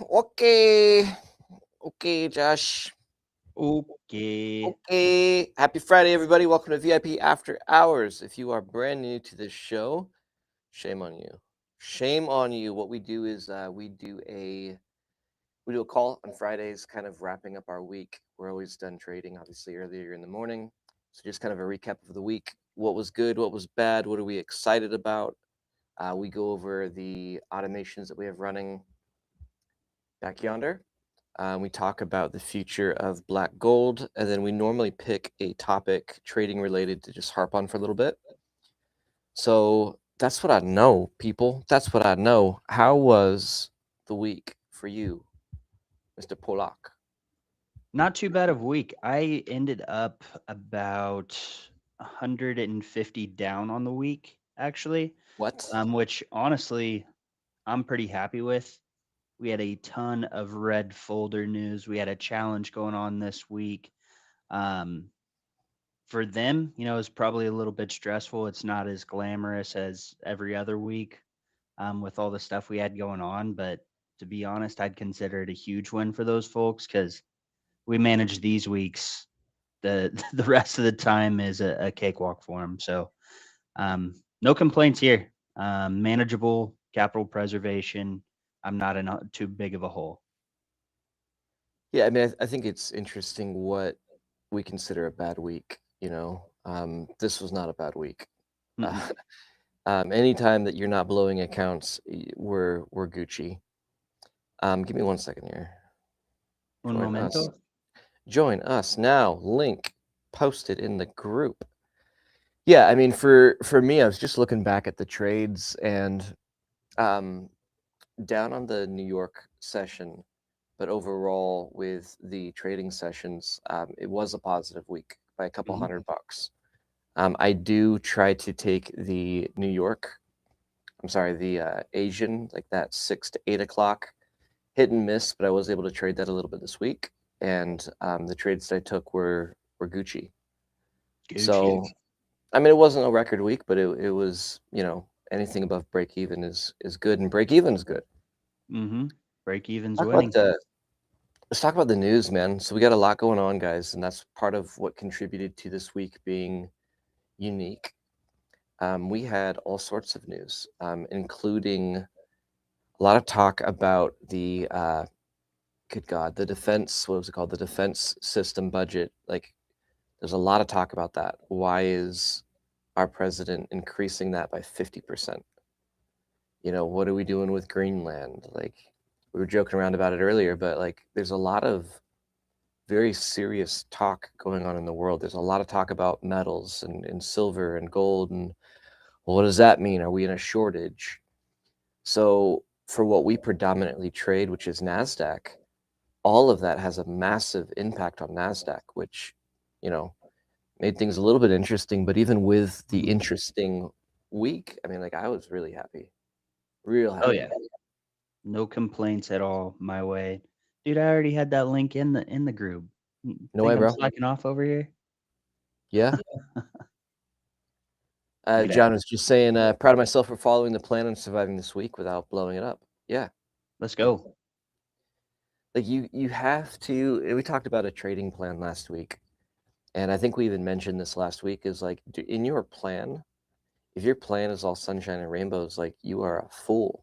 Okay. Okay, Josh. Okay. Okay. Happy Friday, everybody. Welcome to VIP After Hours. If you are brand new to this show, shame on you. Shame on you. What we do is we do a call on Fridays, kind of wrapping up our week. We're always done trading, obviously, earlier in the morning. So just kind of a recap of the week. What was good? What was bad? What are we excited about? We go over the automations that we have running back yonder. We talk about the future of black gold, and then we normally pick a topic trading related to just harp on for a little bit. So that's what I know, people. That's what I know. How was the week for you, Mr. Polak? Not too bad of a week. I ended up about 150 down on the week, actually, What? which honestly I'm pretty happy with. We had a ton of red folder news. We had a challenge going on this week. Um, for them, it's probably a little bit stressful. It's not as glamorous as every other week with all the stuff we had going on. But to be honest, I'd consider it a huge win for those folks because we manage these weeks. The the rest of the time is a cakewalk for them. So no complaints here. Manageable capital preservation. I'm not in too big of a hole. Yeah, I mean, I think it's interesting what we consider a bad week. This was not a bad week. Mm-mm. Anytime that you're not blowing accounts, we're Gucci. Give me 1 second here. Un Join momento. us. Join us now. Link posted in the group. Yeah, I mean, for me, I was just looking back at the trades and um, down on the New York session, but overall with the trading sessions, it was a positive week by a couple Mhm. $100. I do try to take the New York, I'm sorry, the Asian, like that 6 to 8 o'clock, hit and miss, but I was able to trade that a little bit this week, and the trades that I took were Gucci. Gucci. So, I mean, it wasn't a record week, but it was, anything above break even is good, and break even is good. Mm-hmm. Break even's Talk about winning. the Let's talk about the news, man. So we got a lot going on, guys, and that's part of what contributed to this week being unique. We had all sorts of news, including a lot of talk about the good God, the defense. What was it called? The defense system budget. Like, there's a lot of talk about that. Why is our president increasing that by 50%? What are we doing with Greenland? Like, we were joking around about it earlier, but like, there's a lot of very serious talk going on in the world. There's a lot of talk about metals and silver and gold. And well, what does that mean? Are we in a shortage? So, for what we predominantly trade, which is NASDAQ, all of that has a massive impact on NASDAQ, which, you know, made things a little bit interesting. But even with the Mhm. interesting week, I mean, like, I was really happy, real Oh happy. yeah. No complaints at all my way. Dude, I already had that link in the group. No way, Think I'm bro. slacking off over here? Yeah. Look at that. John was just saying, proud of myself for following the plan and surviving this week without blowing it up. Yeah. Let's go. Like you have to, we talked about a trading plan last week, and I think we even mentioned this last week, is like in your plan, if your plan is all sunshine and rainbows, like you are a fool.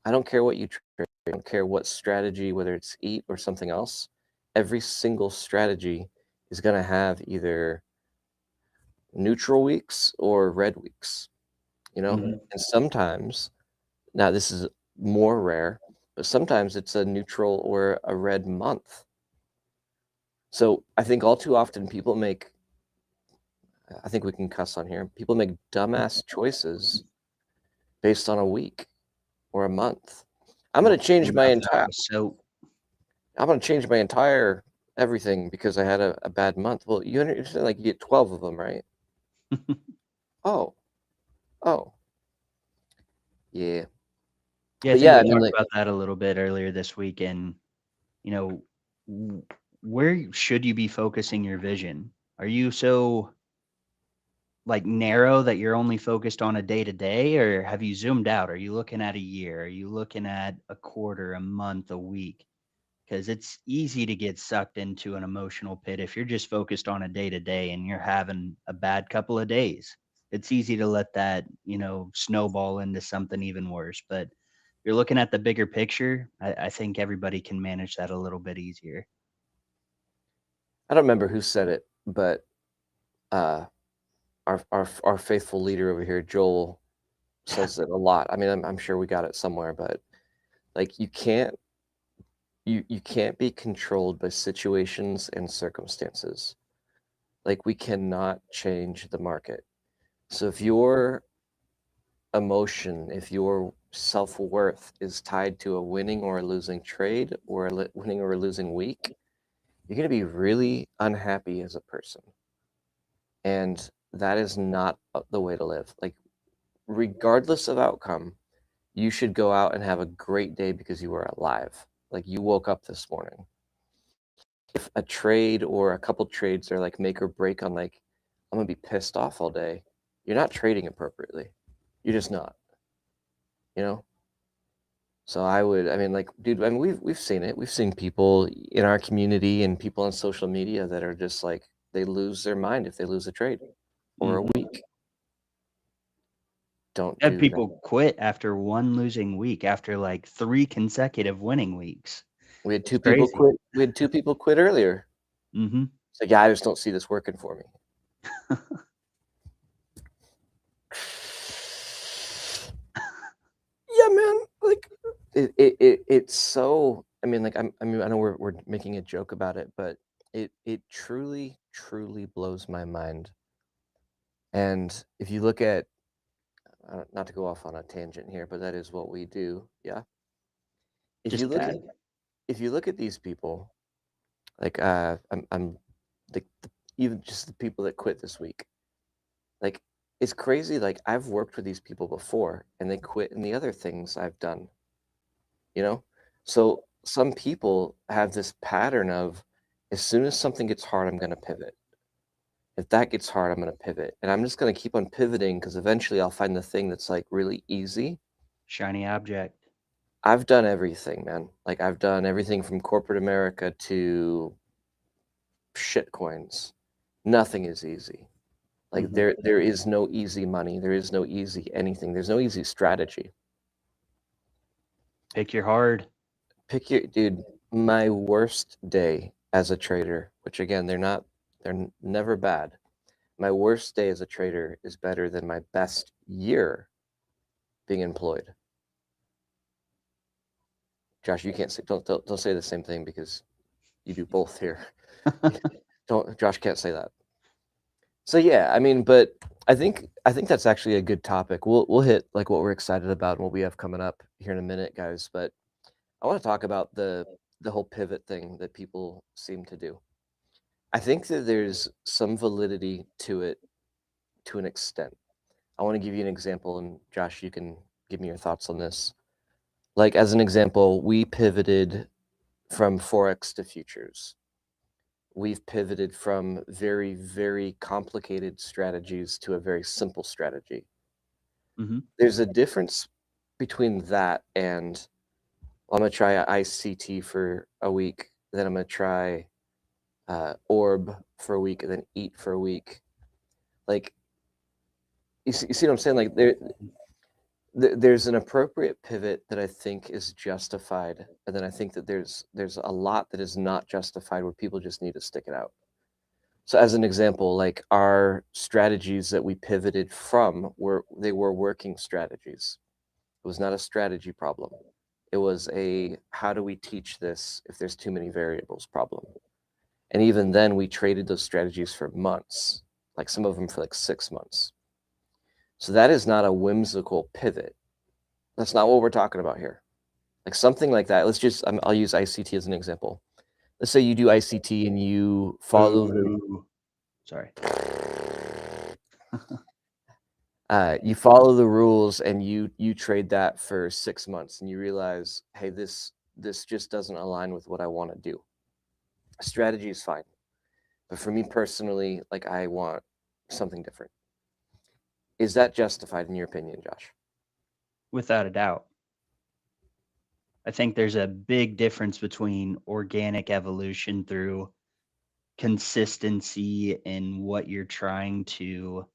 I don't care what you trade, I don't care what strategy, whether it's eat or something else. Every single strategy is going to have either neutral weeks or red weeks, Mhm. And sometimes, now this is more rare, but sometimes it's a neutral or a red month. So I think all too often people make, I think we can cuss on here, people make dumbass choices based on a week or a month. I'm We'll going to change clean my up that entire, with soap. I'm going to change my entire everything because I had a bad month. Well, you understand, like you get 12 of them, right? Oh, oh, yeah. Yeah, I But think yeah, we I mean, talked like, about that a little bit earlier this week, and you know, where should you be focusing your vision? Are you so like narrow that you're only focused on a day to day, or have you zoomed out? Are you looking at a year? Are you looking at a quarter, a month, a week? Because it's easy to get sucked into an emotional pit if you're just focused on a day to day and you're having a bad couple of days. It's easy to let that, snowball into something even worse. But you're looking at the bigger picture. I think everybody can manage that a little bit easier. I don't remember who said it, but uh, our faithful leader over here, Joel, says it a lot. I mean, I'm sure we got it somewhere, but like you can't be controlled by situations and circumstances. Like we cannot change the market. So if your emotion, if your self-worth is tied to a winning or a losing trade or a winning or a losing week, you're going to be really unhappy as a person. And that is not the way to live. Like regardless of outcome, you should go out and have a great day because you were alive. Like you woke up this morning. If a trade or a couple trades are like make or break on like, I'm gonna be pissed off all day, you're not trading appropriately. You're just not, you know? So I mean, like, dude, I mean, we've seen it. We've seen people in our community and people on social media that are just like they lose their mind if they lose a trade or a Mhm. week. Don't Had do that. people quit after one losing week, after like 3 consecutive winning weeks. We had It's two people crazy. quit. We had two people quit earlier. Mhm. It's like, yeah, I just don't see this working for me. Yeah, man. Like it's so. I mean, like I mean, I know we're making a joke about it, but it truly truly blows my mind. And if you look at, not to go off on a tangent here, but that is what we do. Yeah. If you Just look at that. if you look at these people, like I'm the even just the people that quit this week, like it's crazy. Like I've worked with these people before, and they quit in the other things I've done. You know, so some people have this pattern of as soon as something gets hard, I'm going to pivot. If that gets hard, I'm going to pivot, and I'm just going to keep on pivoting because eventually I'll find the thing that's like really easy. Shiny object. I've done everything, man. Like I've done everything from corporate America to shit coins. Nothing is easy. Like Mhm. there is no easy money. There is no easy anything. There's no easy strategy. Pick your hard. Pick your dude. My worst day as a trader, which again they're never bad. My worst day as a trader is better than my best year being employed. Josh, you can't say don't say the same thing because you do both here. Don't Josh can't say that. So yeah, I mean, but I think that's actually a good topic. We'll hit like what we're excited about and what we have coming up here in a minute, guys. But I want to talk about the whole pivot thing that people seem to do. I think that there's some validity to it to an extent. I want to give you an example, and Josh, you can give me your thoughts on this. Like as an example, we pivoted from forex to futures. We've pivoted from very, very complicated strategies to a very simple strategy. Mhm. There's a difference between that and, well, I'm going to try ICT for a week, then I'm going to try Orb for a week, and then Eat for a week. Like, you see what I'm saying? Like, there's an appropriate pivot that I think is justified, and then I think that there's a lot that is not justified where people just need to stick it out. So as an example, like our strategies that we pivoted from were working strategies. It was not a strategy problem. It was a how do we teach this if there's too many variables problem. And even then we traded those strategies for months, like some of them for like 6 months. So that is not a whimsical pivot. That's not what we're talking about here. Like something like that. I'll use ICT as an example. Let's say you do ICT and you follow the Boo. Sorry. you follow the rules and you trade that for 6 months and you realize, hey, this just doesn't align with what I want to do. Strategy is fine, but for me personally, like I want something different. Is that justified in your opinion, Josh? Without a doubt. I think there's a big difference between organic evolution through consistency in what you're trying to,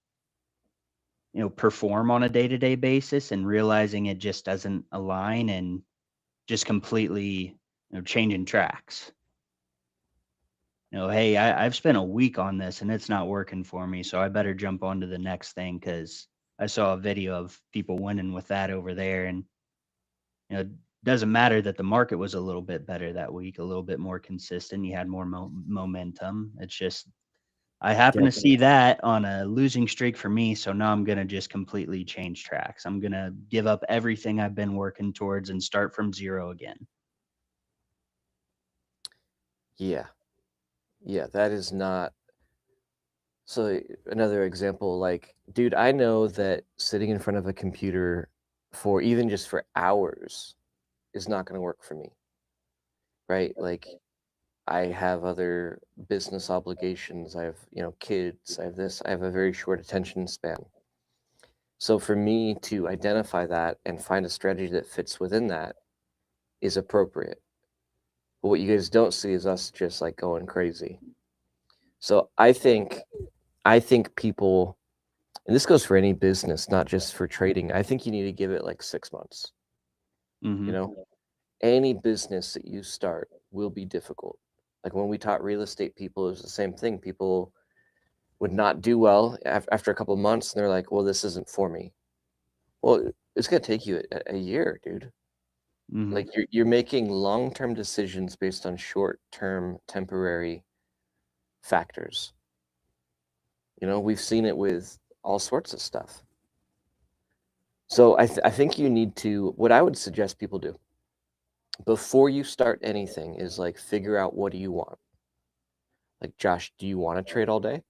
perform on a day-to-day basis and realizing it just doesn't align and just completely, changing tracks. Hey, I've spent a week on this and it's not working for me, so I better jump on to the next thing because I saw a video of people winning with that over there. And, it doesn't matter that the market was a little bit better that week, a little bit more consistent. You had more momentum. It's just, I happen Yeah. to see that on a losing streak for me. So now I'm going to just completely change tracks. I'm going to give up everything I've been working towards and start from zero again. Yeah. Yeah, that is not. So another example, like, dude, I know that sitting in front of a computer for even just for hours is not going to work for me, right? Like, I have other business obligations. I have, kids. I have this. I have a very short attention span. So for me to identify that and find a strategy that fits within that is appropriate. But what you guys don't see is us just like going crazy. So I think people, and this goes for any business, not just for trading. I think you need to give it like 6 months. You Hmm. know, any business that you start will be difficult. Like when we taught real estate people, it was the same thing. People would not do well after a couple of months, and they're like, "Well, this isn't for me." Well, it's gonna take you a year, dude. Hmm. Like you're making long-term decisions based on short-term, temporary factors. We've seen it with all sorts of stuff. So I think you need to. What I would suggest people do before you start anything is like figure out what do you want. Like Josh, do you want to trade all day?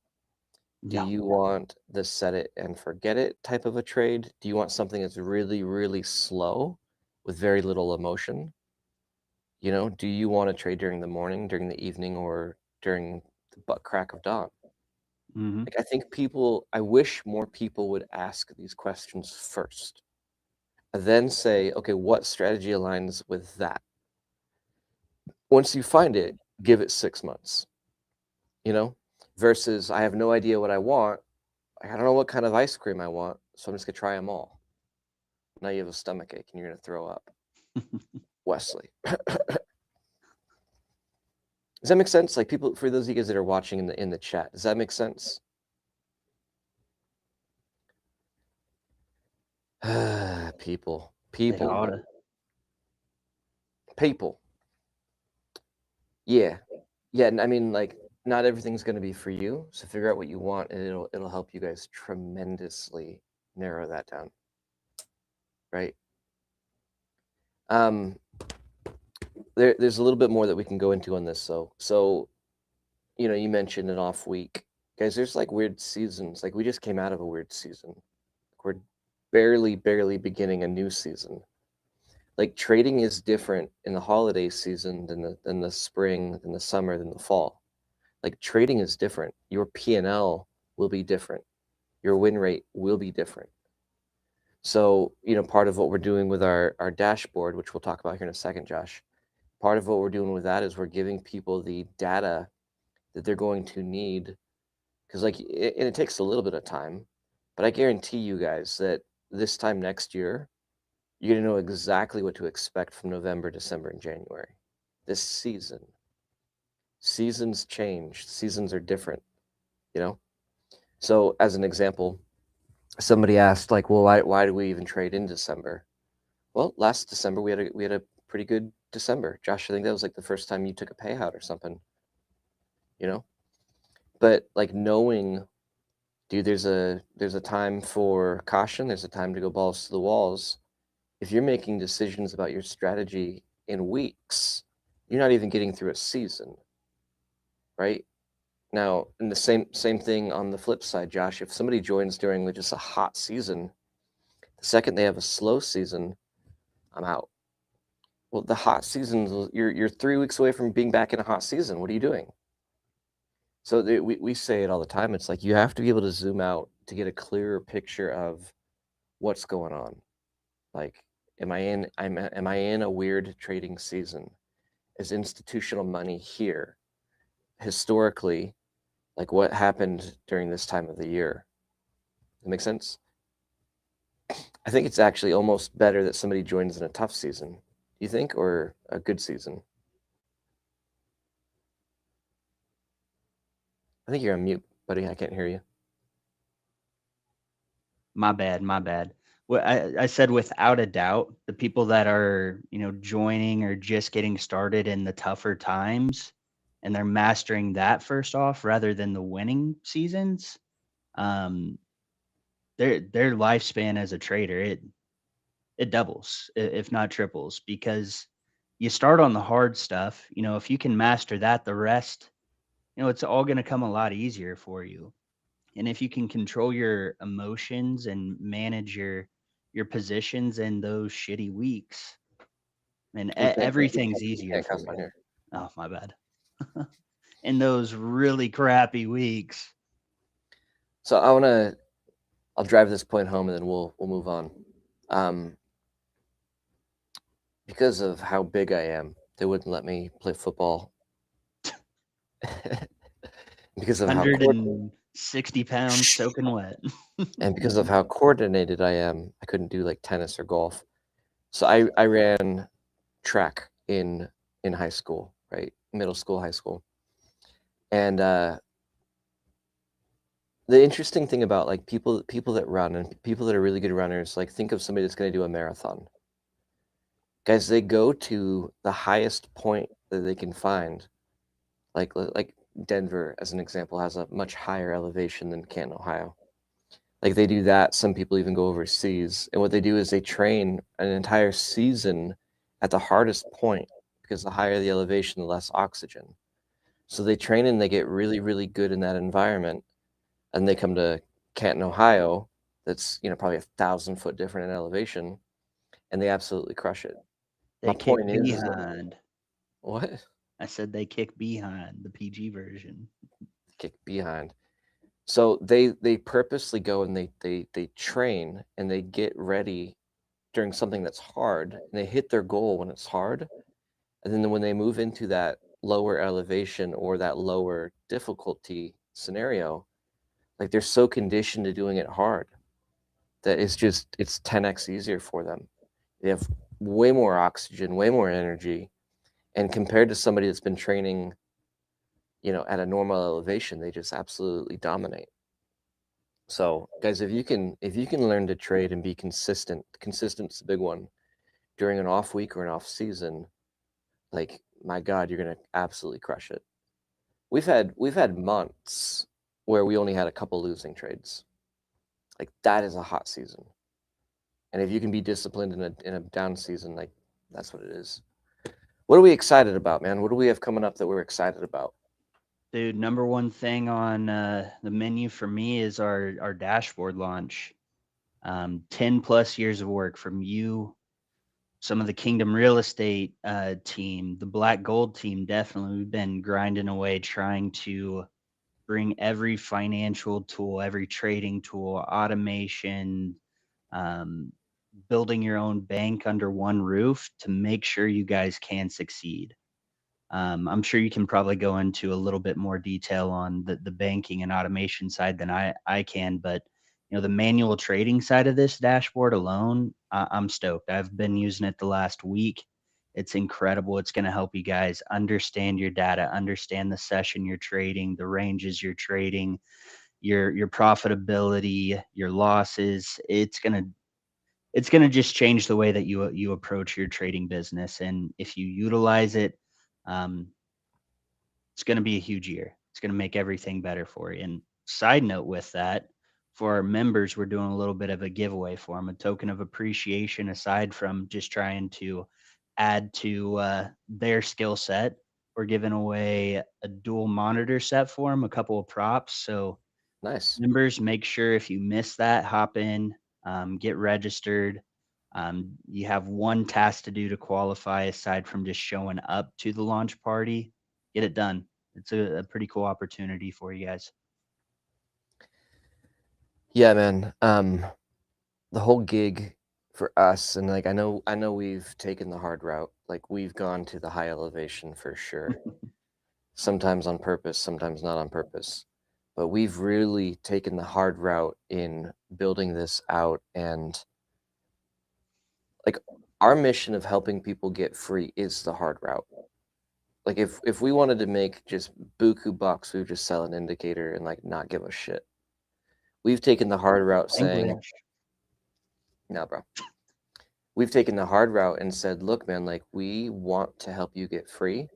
Do Yeah. you want the set it and forget it type of a trade? Do you want something that's really, really slow with very little emotion? Do you want to trade during the morning, during the evening, or during the butt crack of dawn? Hmm. Like I wish more people would ask these questions first, and then say, okay, what strategy aligns with that? Once you find it, give it 6 months, you know, versus I have no idea what I want. I don't know what kind of ice cream I want, so I'm just gonna try them all. Now you have a stomach ache and you're gonna throw up. Wesley. Does that make sense? Like people, for those of you guys that are watching in the chat, does that make sense? People, They people, oughta. people. Yeah, yeah. And I mean, like, not everything's gonna be for you. So figure out what you want, and it'll help you guys tremendously narrow that down, right? Um, there's a little bit more that we can go into on this. So you mentioned an off week, guys. There's like weird seasons. Like we just came out of a weird season. We're barely beginning a new season. Like trading is different in the holiday season than the spring, than the summer, than the fall. Like trading is different. Your P&L will be different. Your win rate will be different. So, part of what we're doing with our dashboard, which we'll talk about here in a second, Josh, part of what we're doing with that is we're giving people the data that they're going to need. Because, like, and it takes a little bit of time, but I guarantee you guys that this time next year, you're going to know exactly what to expect from November, December, and January. This season. Seasons change, seasons are different, you know? So, as an example, somebody asked, like, well, why do we even trade in December? Well, last December we had a pretty good December. Josh, I think that was like the first time you took a payout or something, you know? But like knowing, dude, there's a time for caution, there's a time to go balls to the walls. If you're making decisions about your strategy in weeks, you're not even getting through a season, right? Now, and the same thing on the flip side, Josh, if somebody joins during just a hot season, the second they have a slow season, I'm out. Well, the hot seasons, you're 3 weeks away from being back in a hot season. What are you doing? So we say it all the time. It's like you have to be able to zoom out to get a clearer picture of what's going on. Like, am I in a weird trading season? Is institutional money here? Historically, like what happened during this time of the year? Does that make sense? I think it's actually almost better that somebody joins in a tough season. Do you think, or a good season? I think you're on mute, buddy. I can't hear you. My bad, my bad. Well, I said without a doubt, the people that are, joining or just getting started in the tougher times and they're mastering that first off rather than the winning seasons, um, their lifespan as a trader, it doubles, if not triples, because you start on the hard stuff. If you can master that, the rest, it's all gonna come a lot easier for you. And if you can control your emotions and manage your positions in those shitty weeks, and everything's We easier can't for cuss on you. here. Oh, my bad. In those really crappy weeks. So I'll drive this point home and then we'll move on. Um, because of how big I am, they wouldn't let me play football. because of how coordinated 160 pounds soaking wet. and because of how coordinated I am, I couldn't do like tennis or golf. So I ran track in high school, right? Middle school, high school. And the interesting thing about like people that run and people that are really good runners, like think of somebody that's going to do a marathon. Guys, they go to the highest point that they can find. Like Denver, as an example, has a much higher elevation than Canton, Ohio. Like they do that. Some people even go overseas, and what they do is they train an entire season at the hardest point because the higher the elevation, the less oxygen. So they train and they get really, really good in that environment, and they come to Canton, Ohio, that's probably 1,000 foot different in elevation, and they absolutely crush it. My They kick point is that behind. what I said they kick behind, the PG version. kick behind. So they purposely go and they train and they get ready during something that's hard, and they hit their goal when it's hard, and then when they move into that lower elevation or that lower difficulty scenario, like they're so conditioned to doing it hard that it's 10x easier for them. They have way more oxygen, way more energy, and compared to somebody that's been training, at a normal elevation, they just absolutely dominate. So, guys, if you can learn to trade and be consistent, consistent's a big one during an off week or an off season, like my God, you're gonna absolutely crush it. We've had months where we only had a couple losing trades. Like that is a hot season. And if you can be disciplined in a down season, like that's what it is. What are we excited about, man? What do we have coming up that we're excited about? Dude, number one thing on the menu for me is our dashboard launch. 10 plus years of work from you, some of the Kingdom Real Estate team, the Black Gold team. Definitely, we've been grinding away trying to bring every financial tool, every trading tool, automation, um, building your own bank under one roof to make sure you guys can succeed. I'm sure you can probably go into a little bit more detail on the banking and automation side than I can, but the manual trading side of this dashboard alone, I'm stoked. I've been using it the last week. It's incredible. It's going to help you guys understand your data, understand the session you're trading, the ranges you're trading, your profitability, your losses. It's gonna just change the way that you approach your trading business, and if you utilize it, um, it's going to be a huge year. It's going to make everything better for you. And side note with that, for our members, we're doing a little bit of a giveaway for them, a token of appreciation aside from just trying to add to their skill set. We're giving away a dual monitor set for them, a couple of props. So Nice. members, make sure if you miss that, hop in, get registered. You have one task to do to qualify aside from just showing up to the launch party. Get it done. it's a pretty cool opportunity for you guys. Yeah, man. The whole gig for us, and like I know we've taken the hard route. Like we've gone to the high elevation for sure. Sometimes on purpose, sometimes not on purpose. But we've really taken the hard route in building this out, and like our mission of helping people get free is the hard route. Like if we wanted to make just buku bucks, we would just sell an indicator and like not give a shit. We've taken the hard route saying, Language. no, bro. We've taken the hard route and said, look, man, like we want to help you get free.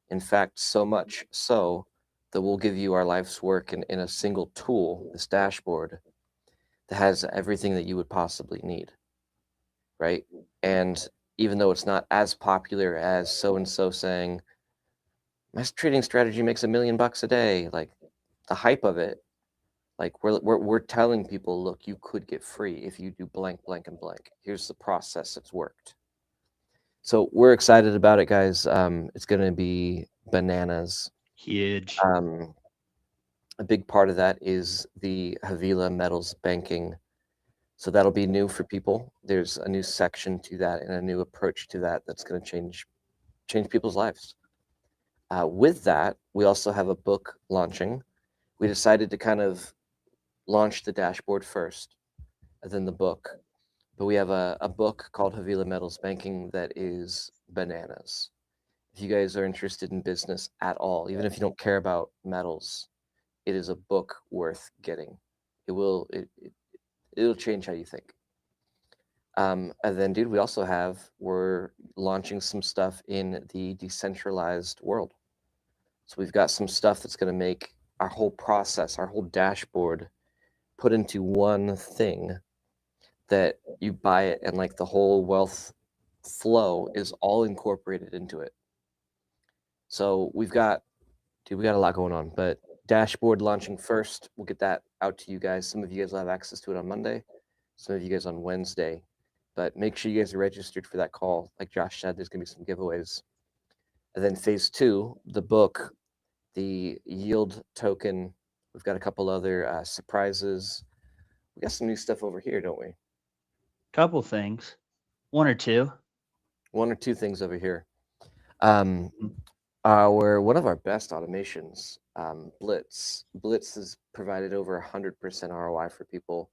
In fact, so much so that we'll give you our life's work in a single tool, this dashboard that has everything that you would possibly need, right? And even though it's not as popular as so and so saying, my trading strategy makes $1 million a day, like the hype of it, like we're telling people, look, you could get free if you do blank, blank, and blank. Here's the process that's worked. So we're excited about it, guys. It's going to be bananas. Huge. Um, a big part of that is the Havila Metals Banking. So that'll be new for people. There's a new section to that and a new approach to that that's going to change people's lives. With that, we also have a book launching. We decided to kind of launch the dashboard first, and then the book. But we have a book called Havila Metals Banking that is bananas. If you guys are interested in business at all, even if you don't care about metals, it is a book worth getting. It'll change how you think. And then, dude, we're launching some stuff in the decentralized world. So we've got some stuff that's going to make our whole process, our whole dashboard, put into one thing that you buy it, and like the whole wealth flow is all incorporated into it. So we got a lot going on, but dashboard launching first. We'll get that out to you guys. Some of you guys will have access to it on Monday, some of you guys on Wednesday. But make sure you guys are registered for that call. Like Josh said, there's going to be some giveaways. And then phase two, the book, the yield token. We've got a couple other surprises. We got some new stuff over here, don't we? Couple things. One or two. One or two things over here. Um, one of our best automations, Blitz. Blitz has provided over 100% ROI for people,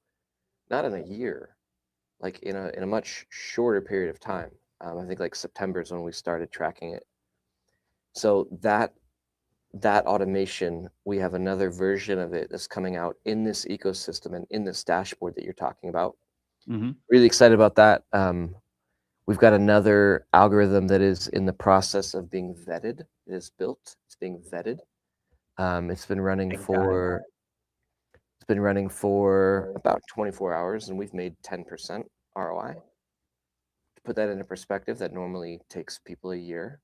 not in a year, like in a much shorter period of time. I think like September is when we started tracking it. So that automation, we have another version of it that's coming out in this ecosystem and in this dashboard that you're talking about. Mm-hmm. Really excited about that. We've got another algorithm that is in the process of being vetted. It is built. It's being vetted. It's been running Big time. for about 24 hours, and we've made 10% ROI. To put that into perspective, that normally takes people a year.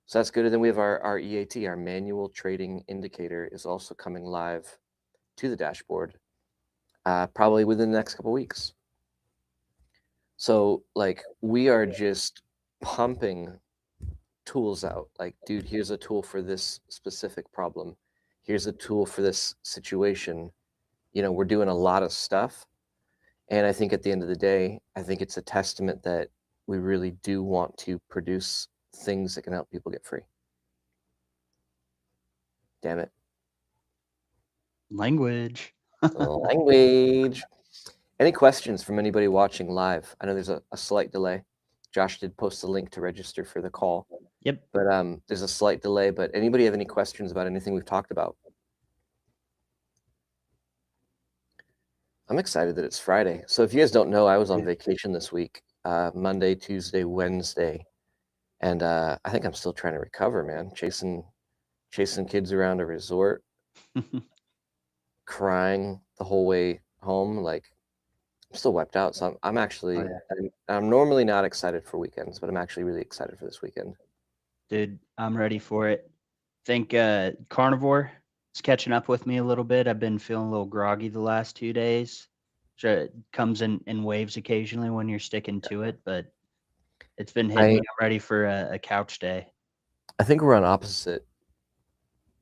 So that's good. And then we have our EAT, our manual trading indicator, is also coming live to the dashboard, probably within the next couple weeks. So like we are just pumping tools out. Like, dude, here's a tool for this specific problem. Here's a tool for this situation. We're doing a lot of stuff. And I think at the end of the day, I think it's a testament that we really do want to produce things that can help people get free. Damn it. Language. Language. Any questions from anybody watching live? I know there's a slight delay. Josh did post a link to register for the call, Yep. but there's a slight delay. But anybody have any questions about anything we've talked about? I'm excited that it's Friday. So if you guys don't know, I was on vacation this week, Monday, Tuesday, Wednesday, and I think I'm still trying to recover, man. Chasing kids around a resort, crying the whole way home. Like I'm still wiped out. So I'm actually I'm normally not excited for weekends, but I'm actually really excited for this weekend. Dude, I'm ready for it. Think carnivore is catching up with me a little bit. I've been feeling a little groggy the last 2 days. Sure, it comes in waves occasionally when you're sticking to it, but it's been hitting me. I'm ready for a couch day. I think we're on opposite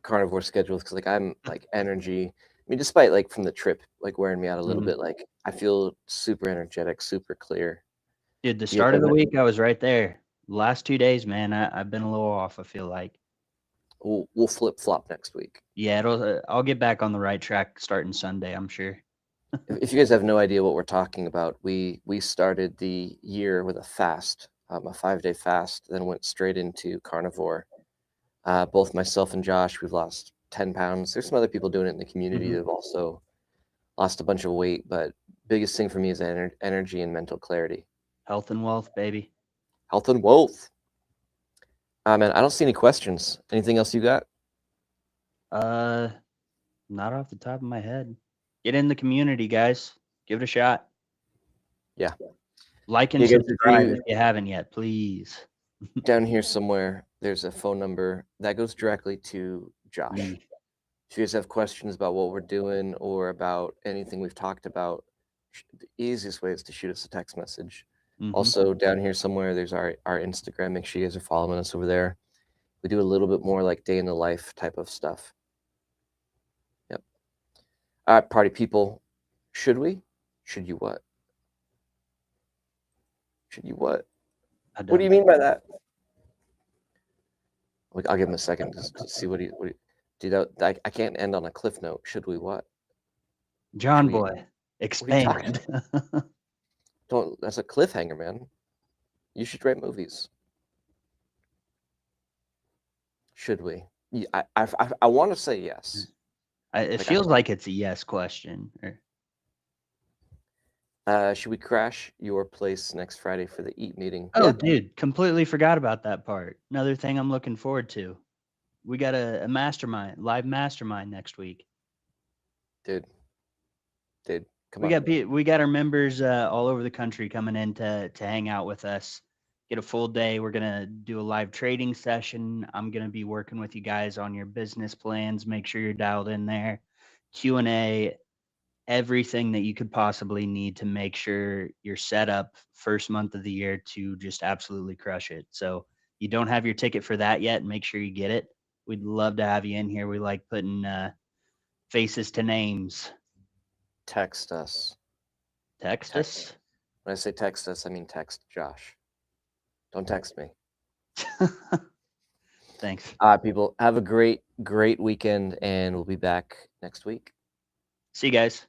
carnivore schedule because like I'm like energy. I mean, despite like from the trip like wearing me out a little Mhm. bit, like I feel super energetic, super clear. Dude, the Do you guys start of have the week, I was right there. Last 2 days, man, I've been a little off, I feel like. we'll flip flop next week. Yeah, I'll get back on the right track starting Sunday, I'm sure. If you guys have no idea what we're talking about, we started the year with a fast, a 5-day fast, then went straight into carnivore. Both myself and Josh, we've lost 10 pounds. There's some other people doing it in the community that Mhm. have also lost a bunch of weight, but biggest thing for me is energy and mental clarity. Health and wealth, baby. Health and wealth. Man, I don't see any questions. Anything else you got? Uh, Not off the top of my head. Get in the community, guys. Give it a shot. Yeah. Like and Hey guys, if subscribe you if you haven't yet, please. down here somewhere, there's a phone number that goes directly to Josh. Me. If you guys have questions about what we're doing or about anything we've talked about, the easiest way is to shoot us a text message. Mhm. Also, down here somewhere, there's our Instagram. Make sure you guys are following us over there. We do a little bit more like day in the life type of stuff. Yep. All right, party people. Should we? Should you what? Should you what? I What do you don't. mean by that? Like, I'll give him a second to see what he do. That I can't end on a cliff note. Should we what? Should John we? boy, What are you talking? expand. Don't. That's a cliffhanger, man. You should write movies. Should we? Yeah, I want to say yes. It Like I, feels like it's a yes question. should we crash your place next Friday for the eat meeting? Oh, Yeah, dude, completely forgot about that part. Another thing I'm looking forward to. We got a mastermind, live mastermind next week. dude, come We on. got we got our members all over the country coming in to hang out with us. Get a full day. We're gonna do a live trading session. I'm gonna be working with you guys on your business plans. Make sure you're dialed in there. Q&A, everything that you could possibly need to make sure you're set up first month of the year to just absolutely crush it. So you don't have your ticket for that yet, make sure you get it. We'd love to have you in here. We like putting faces to names. Text us. Text Text. us. When I say text us, I mean text Josh. Don't text me. Thanks. All right, people. Have a great weekend, and we'll be back next week. See you guys.